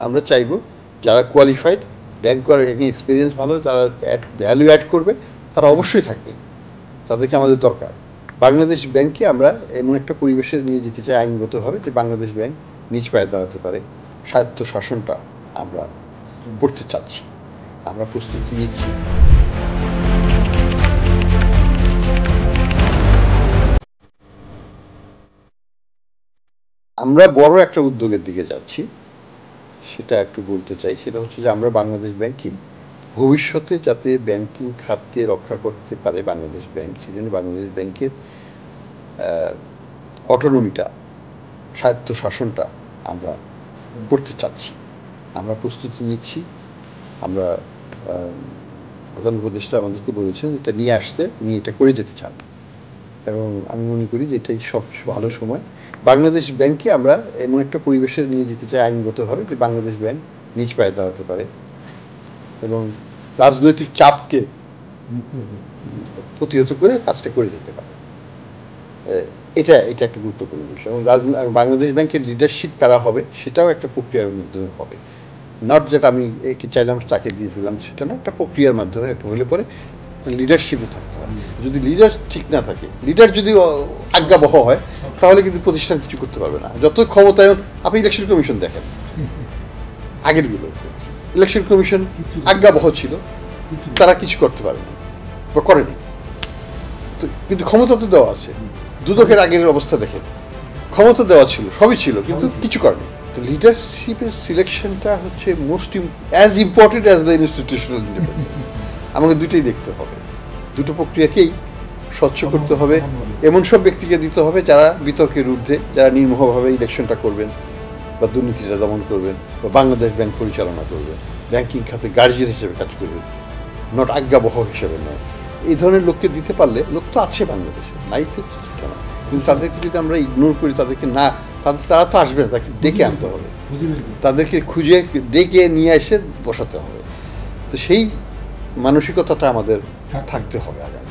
আমরা চাইব যারা কোয়ালিফাইড, ব্যাংক করার এক্সপিরিয়েন্স ভালো, যারা ভ্যালু অ্যাড করবে তারা অবশ্যই থাকবে, তাদেরকে আমাদের দরকার। বাংলাদেশ ব্যাংককে আমরা এমন একটা পরিবেশে নিয়ে যেতে চাই আইনগতভাবে যে বাংলাদেশ ব্যাংক নিজ পায়ে দাঁড়াতে পারে। স্বায়ত্ত শাসনটা আমরা করতে চাচ্ছি, আমরা প্রস্তুতি নিচ্ছি। আমরা বড় একটা উদ্যোগের দিকে যাচ্ছি, সেটা একটু বলতে চাই। সেটা হচ্ছে যে আমরা বাংলাদেশ ব্যাংকিং ভবিষ্যতে যাতে ব্যাংকিং খাতকে রক্ষা করতে পারে বাংলাদেশ ব্যাংক, সেজন্য বাংলাদেশ ব্যাংকের অটোনমিটা, স্বায়ত্ত শাসনটা আমরা করতে চাচ্ছি, আমরা প্রস্তুতি নিচ্ছি। আমরা প্রধান উপদেষ্টা আমাদেরকে বলেছেন এটা নিয়ে আসতে, নিয়ে এটা করে যেতে চান, এবং আমি মনে করি যে এটাই সব ভালো সময়। বাংলাদেশ ব্যাংকে আমরা এমন একটা পরিবেশে নিয়ে যেতে চাই আইনগতভাবে যে বাংলাদেশ ব্যাংক নিজ পায়ে দাঁড়াতে পারে এবং রাজনৈতিক চাপকে প্রতিহত করে কাজটা করে যেতে পারে। এটা একটা গুরুত্বপূর্ণ বিষয়। এবং বাংলাদেশ ব্যাংকের লিডারশিপ কারা হবে সেটাও একটা প্রক্রিয়ার মাধ্যমে হবে, নট যেটা আমি একে চাইলাম তাকে দিয়ে দিলাম, সেটা না, একটা প্রক্রিয়ার মাধ্যমে একটা হলে পরে লিডারশিপে থাকতে হবে। যদি লিডার ঠিক না থাকে, লিডার যদি আজ্ঞাবহ হয়, তাহলে কিন্তু প্রতিষ্ঠান কিছু করতে পারবে না। যত ক্ষমতায়ন, আপনি ইলেকশন কমিশন দেখেন, আগের গুলো ইলেকশন কমিশন আজ্ঞাবহ ছিল, তারা কিছু করতে পারেনি বা করেনি। তো কিন্তু ক্ষমতা তো দেওয়া আছে। দুদকের আগের অবস্থা দেখেন, ক্ষমতা দেওয়া ছিল, সবই ছিল, কিন্তু কিছু করেনি। লিডারশিপের সিলেকশনটা হচ্ছে most as important as the institutional independence. আমাকে দুটোই দেখতে হবে, দুটো প্রক্রিয়াকেই স্বচ্ছ করতে হবে। এমন সব ব্যক্তিকে দিতে হবে যারা বিতর্কের ঊর্ধ্বে, যারা নির্মোহভাবে ইলেকশনটা করবেন বা দুর্নীতিটা দমন করবেন বা বাংলাদেশ ব্যাংক পরিচালনা করবেন, ব্যাংকিং খাতে গার্জিয়ান হিসেবে কাজ করবেন, নট আজ্ঞাবহ হিসেবে নয়। এই ধরনের লোককে দিতে পারলে, লোক তো আছে বাংলাদেশে, নাই তো কেন, কিন্তু তাদেরকে যদি আমরা ইগনোর করি, তাদেরকে না, তারা তো আসবে না, তাকে ডেকে আনতে হবে, তাদেরকে খুঁজে ডেকে নিয়ে এসে বসাতে হবে। তো সেই মানসিকতাটা আমাদের থাকতে হবে আগামী